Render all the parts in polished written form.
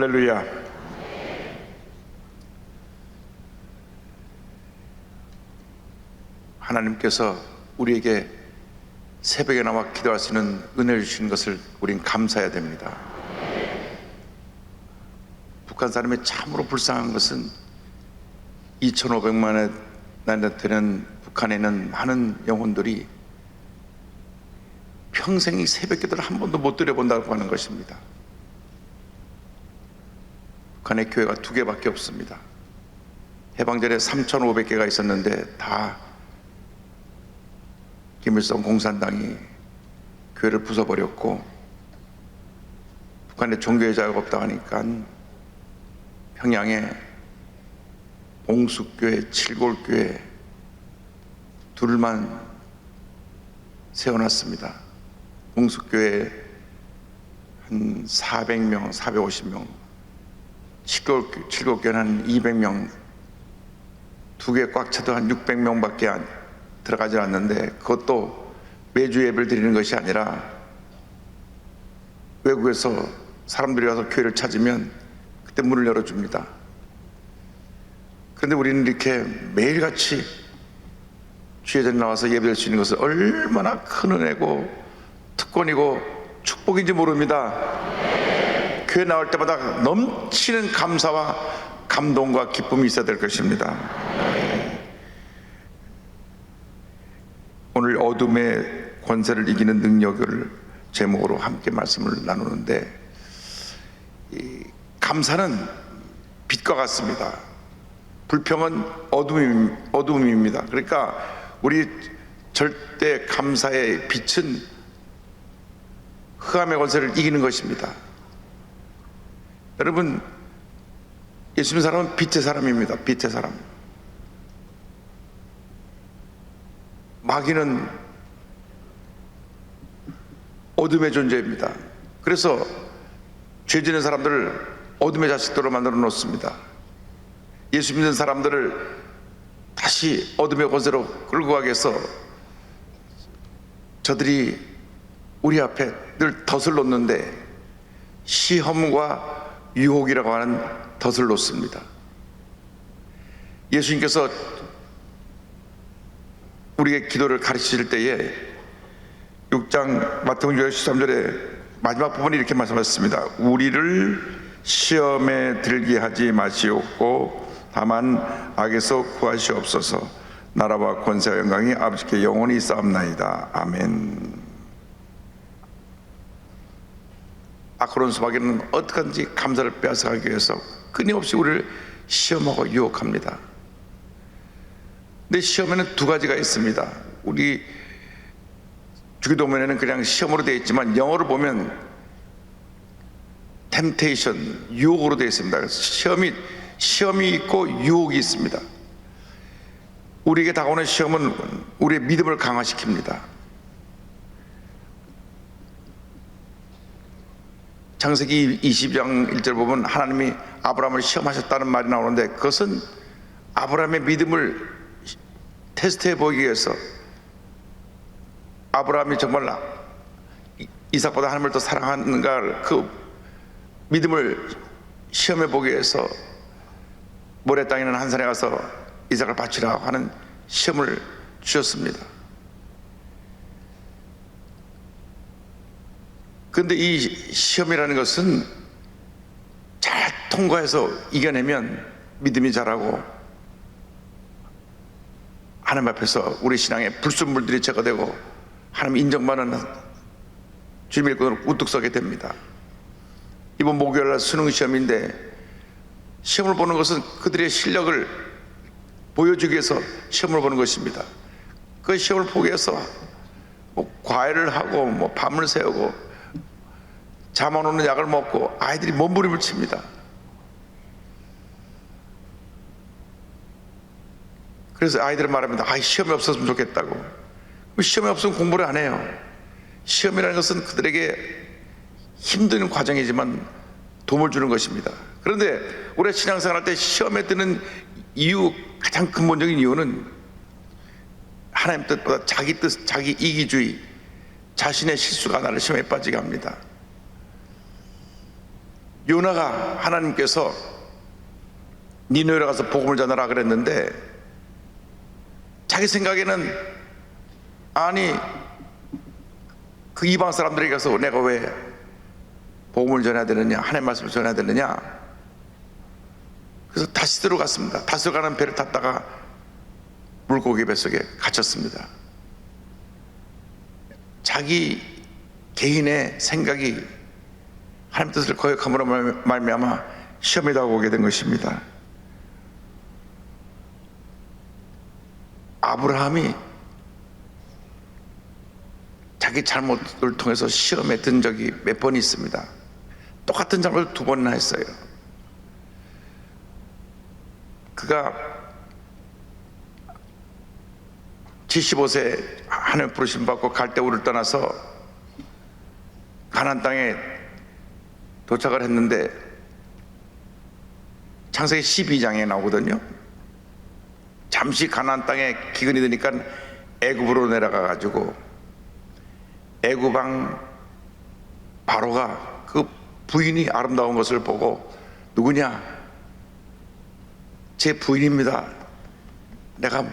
할렐루야. 하나님께서 우리에게 새벽에 나와 기도할 수 있는 은혜를 주신 것을 우린 감사해야 됩니다. 북한 사람이 참으로 불쌍한 것은 2,500만에 되는 북한에 있는 많은 영혼들이 평생 이 새벽 기도를 한 번도 못 드려본다고 하는 것입니다. 북한의 교회가 2개밖에 없습니다. 해방전에 3,500개가 있었는데 다 김일성 공산당이 교회를 부숴버렸고, 북한에 종교의 자유가 없다 하니까 평양에 봉숙교회, 칠골교회 둘만 세워놨습니다. 봉숙교회 한 400명, 450명, 칠골교회는 한 200명, 2개 꽉 차도 한 600명밖에 들어가지 않는데, 그것도 매주 예배를 드리는 것이 아니라 외국에서 사람들이 와서 교회를 찾으면 그때 문을 열어줍니다. 그런데 우리는 이렇게 매일같이 주의 자리에 나와서 예배할 수 있는 것을 얼마나 큰 은혜고 특권이고 축복인지 모릅니다. 교회 나올 때마다 넘치는 감사와 감동과 기쁨이 있어야 될 것입니다. 오늘 어둠의 권세를 이기는 능력을 제목으로 함께 말씀을 나누는데, 이 감사는 빛과 같습니다. 불평은 어둠입니다. 그러니까 우리 절대 감사의 빛은 흑암의 권세를 이기는 것입니다. 여러분, 예수 믿는 사람은 빛의 사람입니다. 빛의 사람. 마귀는 어둠의 존재입니다. 그래서 죄 지는 사람들을 어둠의 자식들로 만들어 놓습니다. 예수 믿는 사람들을 다시 어둠의 권세로 끌고 가기 위해서 저들이 우리 앞에 늘 덫을 놓는데, 시험과 유혹이라고 하는 덫을 놓습니다. 예수님께서 우리의 기도를 가르치실 때에 6장 마태복음 13절에 마지막 부분이 이렇게 말씀하셨습니다. 우리를 시험에 들게 하지 마시옵고 다만 악에서 구하시옵소서. 나라와 권세와 영광이 아버지께 영원히 있사옵나이다. 아멘. 아크론 수박에는 어떻게든지 감사를 빼앗아가기 위해서 끊임없이 우리를 시험하고 유혹합니다. 근데 시험에는 2가지가 있습니다. 우리 주기도문에는 그냥 시험으로 되어 있지만 영어로 보면 temptation, 유혹으로 되어 있습니다. 그래서 시험이 있고 유혹이 있습니다. 우리에게 다가오는 시험은 우리의 믿음을 강화시킵니다. 창세기 20장 1절 보면 하나님이 아브라함을 시험하셨다는 말이 나오는데, 그것은 아브라함의 믿음을 테스트해 보기 위해서, 아브라함이 정말 이삭보다 하나님을 더 사랑하는가 그 믿음을 시험해 보기 위해서 모래 땅에 있는 한 산에 가서 이삭을 바치라 하는 시험을 주셨습니다. 그런데 이 시험이라는 것은 잘 통과해서 이겨내면 믿음이 자라고 하나님 앞에서 우리 신앙의 불순물들이 제거되고 하나님 인정받는 주님의 일꾼으로 우뚝 서게 됩니다. 이번 목요일날 수능 시험인데, 시험을 보는 것은 그들의 실력을 보여주기 위해서 시험을 보는 것입니다. 그 시험을 보기 위해서 과외를 하고 밤을 새우고 잠 안 오는 약을 먹고 아이들이 몸부림을 칩니다. 그래서 아이들은 말합니다. 시험이 없었으면 좋겠다고. 시험이 없으면 공부를 안 해요. 시험이라는 것은 그들에게 힘든 과정이지만 도움을 주는 것입니다. 그런데 우리가 신앙생활할 때 시험에 드는 이유, 가장 근본적인 이유는 하나님 뜻보다 자기 뜻, 자기 이기주의, 자신의 실수가 나를 시험에 빠지게 합니다. 요나가 하나님께서 니느웨로 가서 복음을 전하라 그랬는데 자기 생각에는 아니 그 이방 사람들에게 가서 내가 왜 복음을 전해야 되느냐, 하나님의 말씀을 전해야 되느냐. 그래서 다시스로 갔습니다. 다시스로 가는 배를 탔다가 물고기 뱃속에 갇혔습니다. 자기 개인의 생각이 하나님 뜻을 거역함으로 말미암아 시험에 다가오게 된 것입니다. 아브라함이 자기 잘못을 통해서 시험에 든 적이 몇 번 있습니다. 똑같은 잘못을 2번이나 했어요. 그가 75세 하나님 부르심 받고 갈대우를 떠나서 가나안 땅에 도착을 했는데 창세기 12장에 나오거든요. 잠시 가나안 땅에 기근이 드니까 애굽으로 내려가 가지고 애굽 왕 바로가 그 부인이 아름다운 것을 보고 누구냐? 제 부인입니다. 내가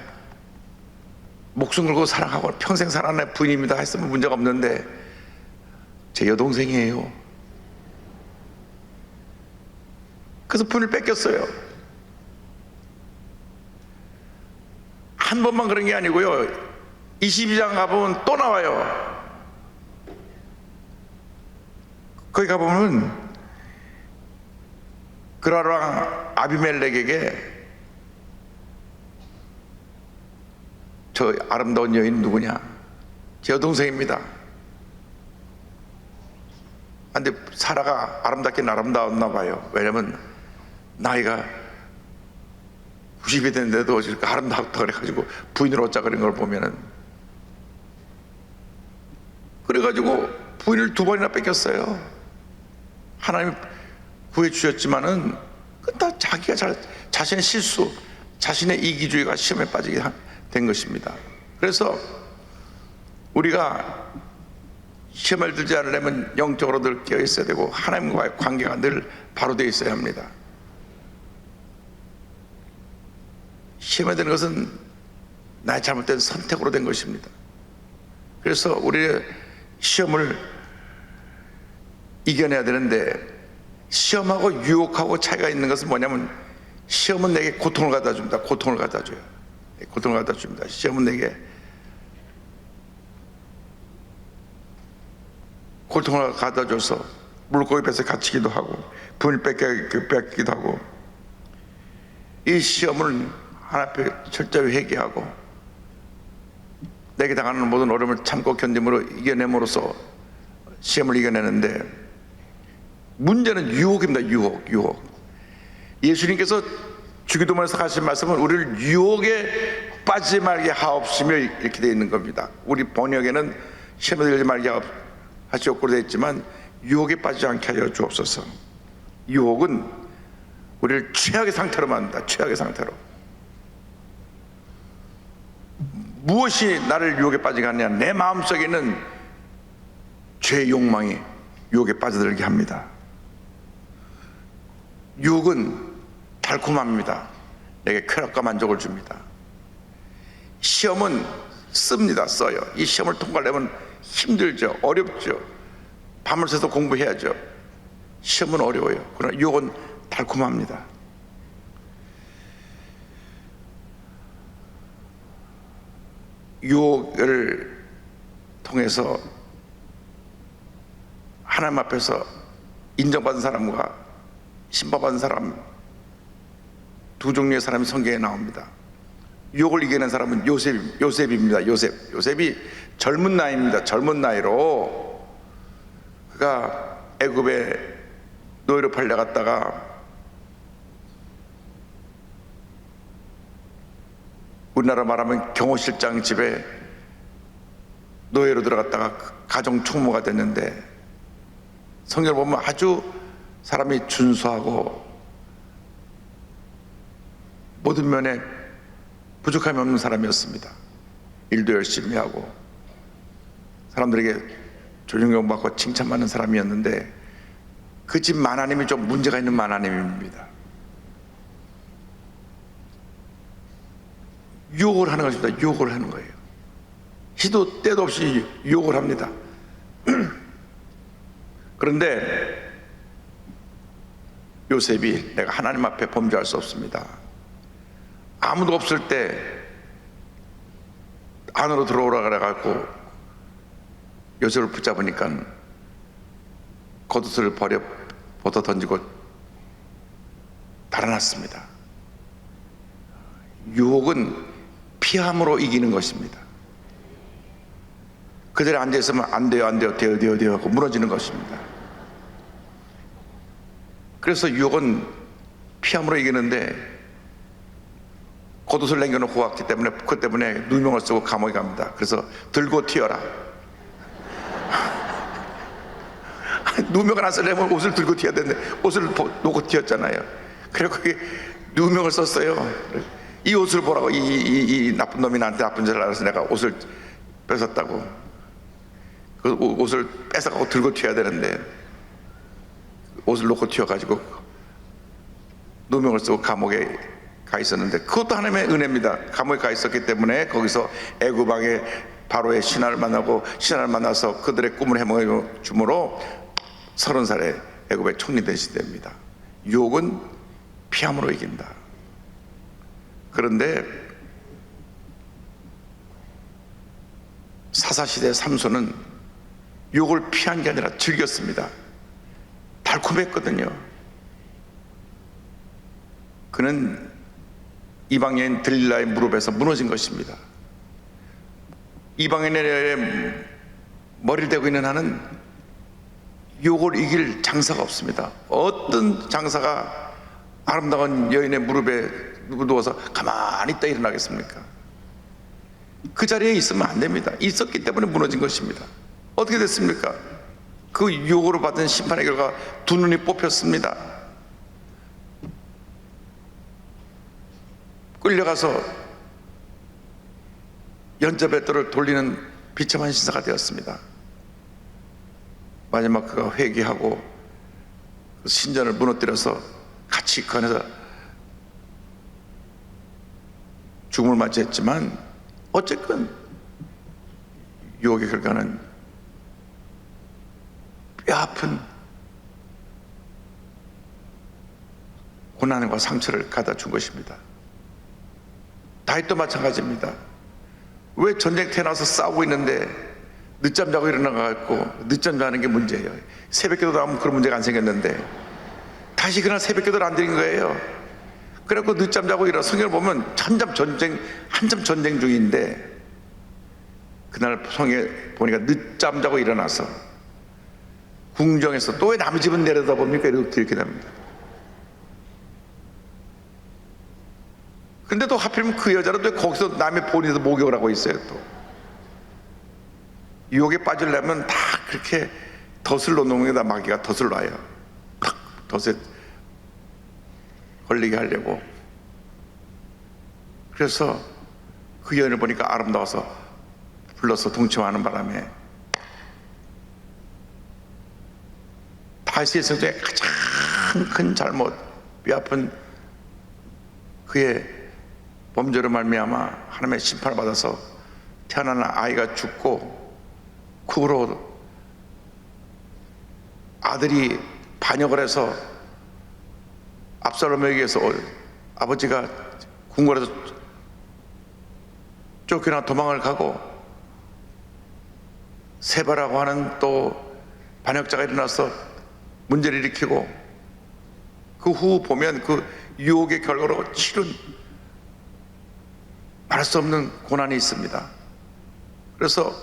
목숨 걸고 사랑하고 평생 사랑하는 부인입니다 했으면 문제가 없는데 제 여동생이에요. 그래서 부인을 뺏겼어요. 한 번만 그런 게 아니고요. 22장 가보면 또 나와요. 거기 가보면 그라로 왕 아비멜렉에게 저 아름다운 여인 누구냐? 제 여동생입니다. 근데 사라가 아름답긴 아름다웠나 봐요. 왜냐면 나이가 90이 됐는데도 저렇게 아름답다 그래가지고 부인을 얻자 그런 걸 보면은, 그래가지고 부인을 2번이나 뺏겼어요. 하나님 구해주셨지만은 다 자기가 자신의 실수, 자신의 이기주의가 시험에 빠지게 된 것입니다. 그래서 우리가 시험을 들지 않으려면 영적으로 늘 깨어 있어야 되고 하나님과의 관계가 늘 바로 되어 있어야 합니다. 시험에 드는 것은 나의 잘못된 선택으로 된 것입니다. 그래서 우리의 시험을 이겨내야 되는데, 시험하고 유혹하고 차이가 있는 것은 뭐냐면, 시험은 내게 고통을 갖다 줍니다. 고통을 갖다 줘요. 고통을 갖다 줍니다. 시험은 내게 고통을 갖다 줘서 물고기 뱃에 갇히기도 하고 분을 뺏기도 하고, 이 시험을 하나님 앞에 철저히 회개하고 내게 당하는 모든 어려움을 참고 견딤으로 이겨냄으로써 시험을 이겨내는데, 문제는 유혹입니다. 유혹. 예수님께서 주기도문에서 하신 말씀은 우리를 유혹에 빠지지 말게 하옵시며 이렇게 되어 있는 겁니다. 우리 번역에는 시험에 들지 말게 하시옵고로 되어 있지만 유혹에 빠지지 않게 하여 주옵소서. 유혹은 우리를 최악의 상태로 만든다. 최악의 상태로. 무엇이 나를 유혹에 빠지게 하느냐? 내 마음속에 있는 죄의 욕망이 유혹에 빠져들게 합니다. 유혹은 달콤합니다. 내게 쾌락과 만족을 줍니다. 시험은 씁니다. 써요. 이 시험을 통과하려면 힘들죠. 어렵죠. 밤을 새서 공부해야죠. 시험은 어려워요. 그러나 유혹은 달콤합니다. 유혹을 통해서 하나님 앞에서 인정받은 사람과 심판받은 사람, 두 종류의 사람이 성경에 나옵니다. 유혹을 이겨낸 사람은 요셉입니다. 요셉이 젊은 나이입니다. 젊은 나이로 그가 애굽에 노예로 팔려갔다가 우리나라 말하면 경호실장 집에 노예로 들어갔다가 가정 총무가 됐는데, 성경을 보면 아주 사람이 준수하고 모든 면에 부족함이 없는 사람이었습니다. 일도 열심히 하고 사람들에게 존경받고 칭찬받는 사람이었는데, 그 집 만화님이 좀 문제가 있는 만화님입니다. 유혹을 하는 것입니다. 유혹을 하는 거예요. 시도 때도 없이 유혹을 합니다. 그런데 요셉이 내가 하나님 앞에 범죄할 수 없습니다. 아무도 없을 때 안으로 들어오라 그래갖고 요셉을 붙잡으니까 겉옷을 벗어 던지고 달아났습니다. 유혹은 피함으로 이기는 것입니다. 그 자리에 앉아있으면 안 돼요, 안 돼요, 돼요 하고 무너지는 것입니다. 그래서 유혹은 피함으로 이기는데 겉옷을 남겨놓고 왔기 때문에 그 때문에 누명을 쓰고 감옥에 갑니다. 그래서 들고 튀어라. 누명을 안 쓰려면 옷을 들고 튀어야 되는데 옷을 놓고 튀었잖아요. 그래서 그게 누명을 썼어요. 이 옷을 보라고, 이 나쁜 놈이 나한테 나쁜 짓을 알아서 내가 옷을 뺏었다고. 그 옷을 뺏어가고 들고 튀어야 되는데 옷을 놓고 튀어가지고 누명을 쓰고 감옥에 가 있었는데, 그것도 하나님의 은혜입니다. 감옥에 가 있었기 때문에 거기서 애굽 왕의 바로의 신하를 만나고, 신하를 만나서 그들의 꿈을 해몽해 주므로 30살에 애굽의 총리 되시게 됩니다. 유혹은 피함으로 이긴다. 그런데 사사시대 삼손은 유혹을 피한 게 아니라 즐겼습니다. 달콤했거든요. 그는 이방인 들릴라의 무릎에서 무너진 것입니다. 이방인의 머리를 대고 있는 한은 유혹을 이길 장사가 없습니다. 어떤 장사가 아름다운 여인의 무릎에 누워서 가만히 있다 일어나겠습니까? 그 자리에 있으면 안 됩니다. 있었기 때문에 무너진 것입니다. 어떻게 됐습니까? 그 유혹으로 받은 심판의 결과 두 눈이 뽑혔습니다. 끌려가서 연자뱃돌을 돌리는 비참한 신사가 되었습니다. 마지막 그가 회개하고 신전을 무너뜨려서 같이 그 안에서 죽음을 맞이했지만 어쨌건 유혹의 결과는 뼈아픈 고난과 상처를 가다 준 것입니다. 다윗도 마찬가지입니다. 왜 전쟁 태어나서 싸우고 있는데 늦잠 자고 일어나가지고 늦잠 자는 게 문제예요. 새벽기도 나오면 그런 문제가 안 생겼는데 다시 그날 새벽기도를 안 드린 거예요. 그래갖고 늦잠 자고 일어나 성경을 보면 한참 전쟁 중인데 그날 성경에 보니까 늦잠 자고 일어나서 궁정에서 또 왜 남의 집은 내려다 봅니까? 이렇게 됩니다. 근데 또 하필이면 그 여자는 또 거기서 남의 본인에서 목욕을 하고 있어요. 또 유혹에 빠지려면 다 그렇게 덫을 놓는 게다 마귀가 덫을 놔요. 탁 덫에 걸리게 하려고. 그래서 그 여인을 보니까 아름다워서 불러서 동침하는 바람에 다윗의 성도의 가장 큰 잘못, 뼈아픈 그의 범죄로 말미암아 하나님의 심판을 받아서 태어나는 아이가 죽고, 그 후로 아들이 반역을 해서 압살롬에게 의해서 아버지가 궁궐에서 쫓겨나 도망을 가고 세바라고 하는 또 반역자가 일어나서 문제를 일으키고, 그 후 보면 그 유혹의 결과로 치른 말할 수 없는 고난이 있습니다. 그래서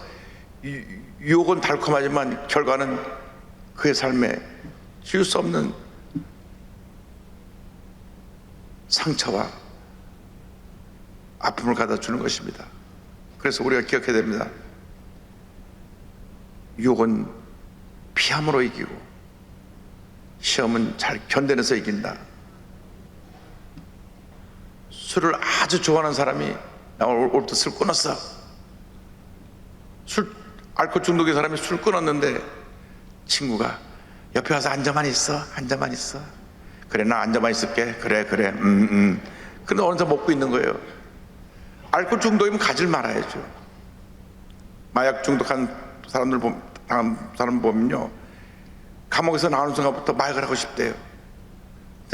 유혹은 달콤하지만 결과는 그의 삶에 지울 수 없는 상처와 아픔을 가다 주는 것입니다. 그래서 우리가 기억해야 됩니다. 유혹은 피함으로 이기고 시험은 잘 견뎌내서 이긴다. 술을 아주 좋아하는 사람이 나 올 때 술 끊었어. 알코올 중독의 사람이 술 끊었는데 친구가 옆에 와서 앉아만 있어, 앉아만 있어. 그래, 나 앉아만 있을게. 그래. 그런데 어느새 먹고 있는 거예요. 알코올 중독이면 가질 말아야죠. 마약 중독한 사람들 보면요, 감옥에서 나오는 순간부터 마약을 하고 싶대요.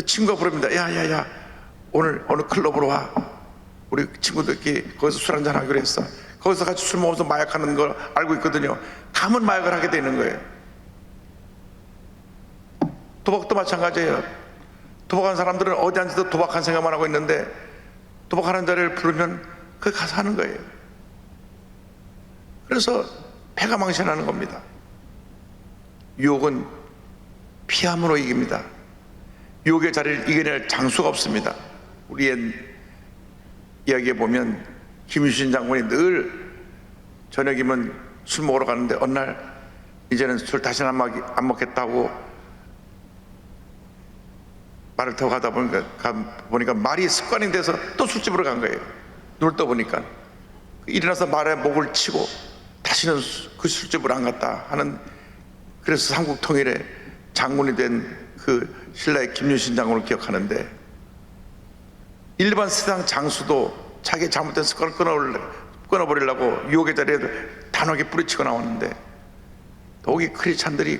친구가 부릅니다. 야, 오늘 어느 클럽으로 와. 우리 친구들끼리 거기서 술 한잔 하기로 했어. 거기서 같이 술 먹으면서 마약하는 걸 알고 있거든요. 가면 마약을 하게 되는 거예요. 도박도 마찬가지예요. 도박하는 사람들은 어디 앉아도 도박한 생각만 하고 있는데, 도박하는 자리를 부르면 거기 가서 하는 거예요. 그래서 패가 망신하는 겁니다. 유혹은 피함으로 이깁니다. 유혹의 자리를 이겨낼 장수가 없습니다. 우리의 이야기에 보면 김유신 장군이 늘 저녁이면 술 먹으러 가는데 어느 날 이제는 술 다시는 안 먹겠다고 말을 타고 가다 보니까 말이 습관이 돼서 또 술집으로 간 거예요. 눈을 떠보니까 일어나서 말에 목을 치고 다시는 그 술집으로 안 갔다 하는, 그래서 삼국 통일의 장군이 된 그 신라의 김유신 장군을 기억하는데, 일반 세상 장수도 자기 잘못된 습관을 끊어버리려고 유혹의 자리에 단호하게 뿌리치고 나오는데, 더욱이 크리스찬들이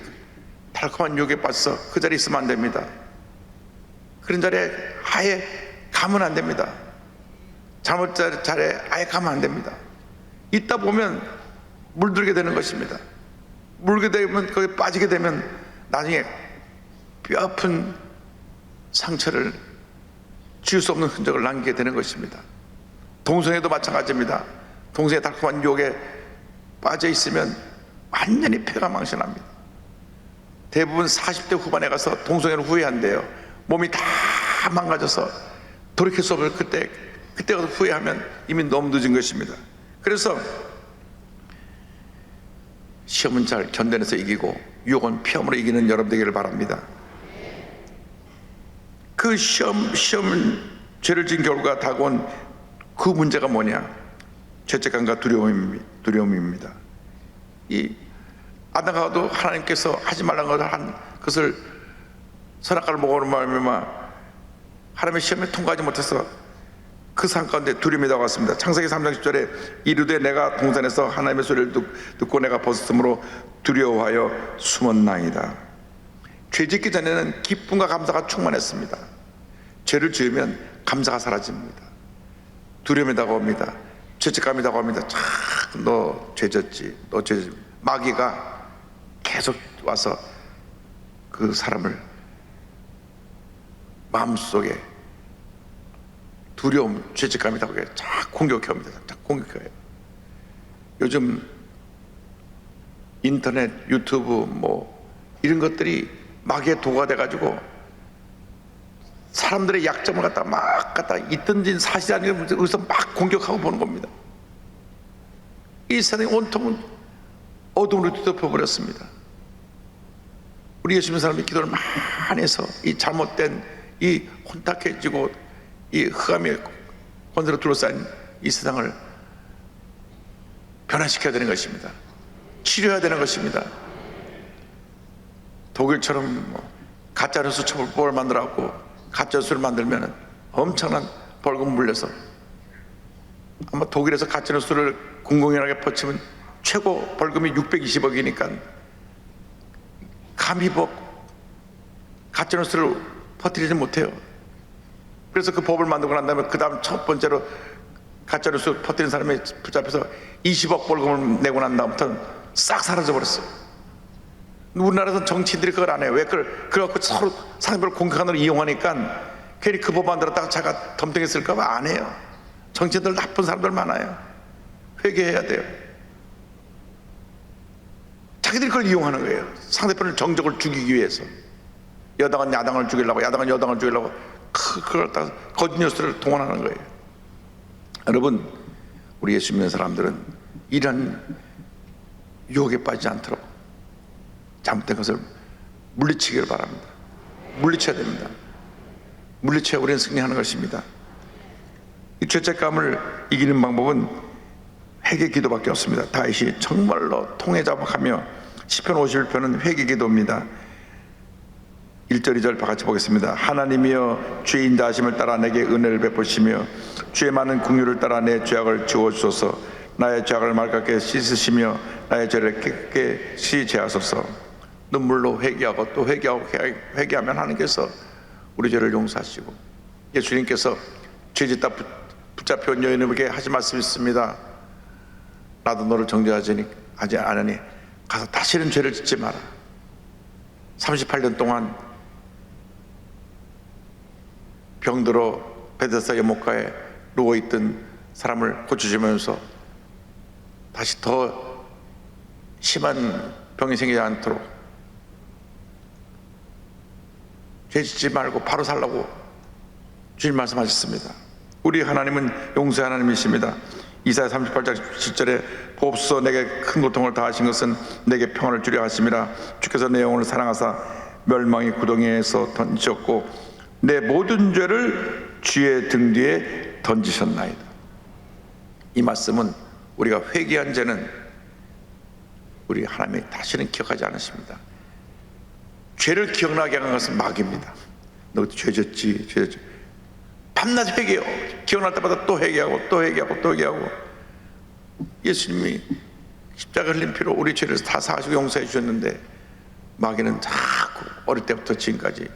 달콤한 유혹에 빠져서 그 자리에 있으면 안 됩니다. 그런 자리에 아예 가면 안 됩니다. 잘못 자리에 아예 가면 안 됩니다. 있다 보면 물들게 되는 것입니다. 물게 되면, 거기 빠지게 되면 나중에 뼈아픈 상처를 지울 수 없는 흔적을 남기게 되는 것입니다. 동성애도 마찬가지입니다. 동성애 달콤한 유혹에 빠져 있으면 완전히 패가 망신합니다. 대부분 40대 후반에 가서 동성애를 후회한대요. 몸이 다 망가져서 돌이킬 수 없을 그때 가서 후회하면 이미 너무 늦은 것입니다. 그래서 시험은 잘 견뎌내서 이기고 유혹은 피함으로 이기는 여러분 되기를 바랍니다. 그 시험은 죄를 지은 결과 다가온 그 문제가 뭐냐? 죄책감과 두려움입니다. 이 아담과도 하나님께서 하지 말라는 것을 한 것을 선악과를 먹으는 말미암아 하나님의 시험에 통과하지 못해서 그 상 가운데 두려움이 다가왔습니다. 창세기 3장 10절에 이르되 내가 동산에서 하나님의 소리를 듣고 내가 벗었으므로 두려워하여 숨었나이다. 죄 짓기 전에는 기쁨과 감사가 충만했습니다. 죄를 지으면 감사가 사라집니다. 두려움이 다가옵니다. 죄책감이 다가옵니다. 너 죄졌지, 너 죄졌지. 마귀가 계속 와서 그 사람을 마음속에 두려움, 죄책감이 다가오게 쫙 공격해옵니다. 쫙 공격해요. 요즘 인터넷, 유튜브 이런 것들이 마귀의 도가 돼가지고 사람들의 약점을 갖다 있던진 사실이 아니고 여기서 막 공격하고 보는 겁니다. 이 세상이 온통 어둠으로 뒤덮여버렸습니다. 우리 예수 믿는 사람이 기도를 많이 해서 이 잘못된, 이 혼탁해지고 이 흑암의 권세로 둘러싸인 이 세상을 변화시켜야 되는 것입니다. 치료해야 되는 것입니다. 독일처럼 가짜뉴스 처벌법을 만들어갖고 가짜뉴스를 만들면 엄청난 벌금 물려서, 아마 독일에서 가짜뉴스를 공공연하게 퍼치면 최고 벌금이 620억이니까 감히 가짜뉴스를 퍼뜨리지 못해요. 그래서 그 법을 만들고 난 다음에 그 다음 첫 번째로 가짜뉴스 퍼뜨린 사람이 붙잡혀서 20억 벌금을 내고 난 다음부터는 싹 사라져버렸어요. 우리나라에서는 정치인들이 그걸 안 해요. 왜 그래갖고 서로 상대방을 공격하느라 이용하니까 괜히 그 법 만들었다가 자기가 덤탱이 쓸까봐 안 해요. 정치인들 나쁜 사람들 많아요. 회개해야 돼요. 자기들이 그걸 이용하는 거예요. 상대편을 정적을 죽이기 위해서. 여당은 야당을 죽이려고, 야당은 여당을 죽이려고 그걸 갖다가 거짓 뉴스를 동원하는 거예요. 여러분, 우리 예수 믿는 사람들은 이런 유혹에 빠지지 않도록 잘못된 것을 물리치기를 바랍니다. 물리쳐야 됩니다. 물리쳐야 우리는 승리하는 것입니다. 이 죄책감을 이기는 방법은 회개 기도밖에 없습니다. 다윗이 정말로 통회자박하며 시편 51편은 회개 기도입니다. 1절 2절 같이 보겠습니다. 하나님이여 주의 인자하심을 따라 내게 은혜를 베푸시며 주의 많은 긍휼을 따라 내 죄악을 지워주소서. 나의 죄악을 맑게 씻으시며 나의 죄를 깨끗이 제하소서. 눈물로 회개하고 또 회개하고 회개하면 하나님께서 우리 죄를 용서하시고, 예수님께서 죄짓다 붙잡혀온 여인에게 하신 말씀이 있습니다. 나도 너를 정죄하지 않으니 가서 다시는 죄를 짓지 마라. 38년 동안 병들어 베데스다 연못가에 누워있던 사람을 고쳐주면서 다시 더 심한 병이 생기지 않도록 죄 짓지 말고 바로 살라고 주님 말씀하셨습니다. 우리 하나님은 용서의 하나님이십니다. 이사야 38장 10절에 보옵소서 내게 큰 고통을 다하신 것은 내게 평안을 주려 하심이라. 주께서 내 영혼을 사랑하사 멸망의 구덩이에서 던지셨고 내 모든 죄를 주의 등 뒤에 던지셨나이다. 이 말씀은 우리가 회개한 죄는 우리 하나님이 다시는 기억하지 않으십니다. 죄를 기억나게 하는 것은 마귀입니다. 너 죄졌지, 죄졌지. 밤낮 회개해요. 기억날 때마다 또 회개하고 또 회개하고 또 회개하고. 예수님이 십자가 흘린 피로 우리 죄를 다 사하시고 용서해 주셨는데 마귀는 자꾸 어릴 때부터 지금까지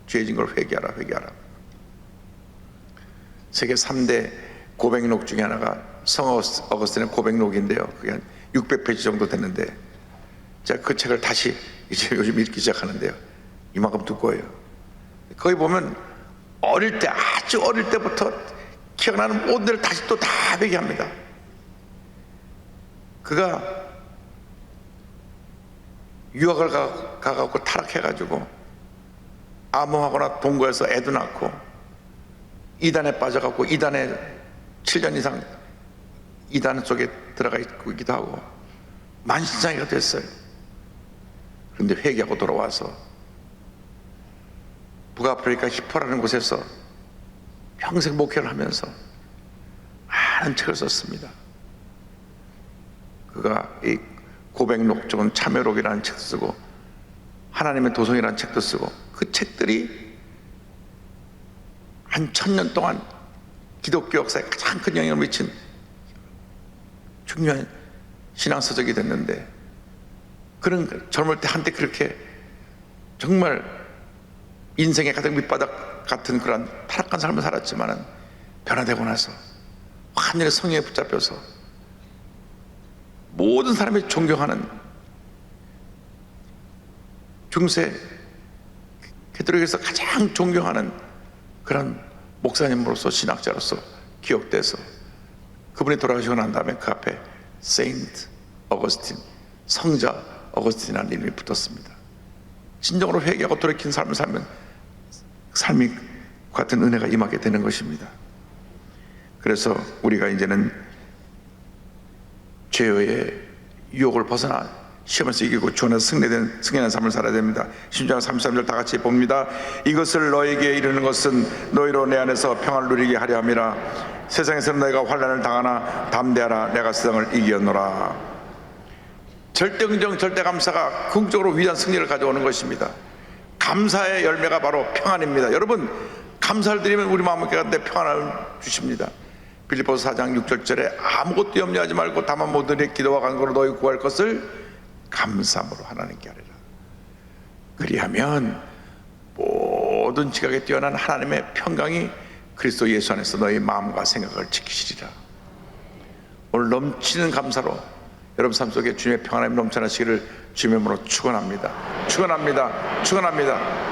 죄진 걸 회개하라 회개하라. 세계 3대 고백록 중에 하나가 성 어거스틴의 고백록인데요. 그게 한 600페이지 정도 됐는데 제가 그 책을 다시 이제 요즘 읽기 시작하는데요. 이만큼 두꺼워요. 거기 보면 어릴 때, 아주 어릴 때부터 기억나는 모든 일을 다시 또 다 회개합니다. 그가 유학을 가갖고 타락해가지고 암호하거나 동거해서 애도 낳고 이단에 빠져갖고 이단에 7년 이상 이단 속에 들어가 있기도 하고 만신창이가 됐어요. 그런데 회개하고 돌아와서 북아프리카 히포라는 곳에서 평생 목회를 하면서 많은 책을 썼습니다. 그가 이 고백록 쪽은 참여록이라는 책도 쓰고 하나님의 도성이라는 책도 쓰고 그 책들이 한 1000년 동안 기독교 역사에 가장 큰 영향을 미친 중요한 신앙서적이 됐는데, 그런 젊을 때 한때 그렇게 정말 인생의 가장 밑바닥 같은 그런 타락한 삶을 살았지만은 변화되고 나서 완전히 성령에 붙잡혀서 모든 사람이 존경하는 중세 가톨릭에서 가장 존경하는 그런 목사님으로서 신학자로서 기억돼서 그분이 돌아가시고 난 다음에 그 앞에 세인트 어거스틴, 성자 어거스틴이라는 이름이 붙었습니다. 진정으로 회개하고 돌이킨 삶을 살면 삶이 같은 은혜가 임하게 되는 것입니다. 그래서 우리가 이제는 죄의 유혹을 벗어나 시험에서 이기고 주 안에서 승리하는 삶을 살아야 됩니다. 10장 33절 다 같이 봅니다. 이것을 너에게 이르는 것은 너희로 내 안에서 평안을 누리게 하려 함이라. 세상에서는 너희가 환난을 당하나 담대하라. 내가 세상을 이겼노라. 절대긍정 절대감사가 궁극적으로 위대한 승리를 가져오는 것입니다. 감사의 열매가 바로 평안입니다. 여러분, 감사를 드리면 우리 마음에 가운데 평안을 주십니다. 빌립보서 4장 6절에 아무것도 염려하지 말고 다만 모든 일에 기도와 간구로 너희 구할 것을 감사함으로 하나님께 하리라. 그리하면 모든 지각에 뛰어난 하나님의 평강이 그리스도 예수 안에서 너희 마음과 생각을 지키시리라. 오늘 넘치는 감사로 여러분 삶 속에 주님의 평안함이 넘쳐나시기를 주님의 이름으로 축원합니다. 축원합니다. 축원합니다.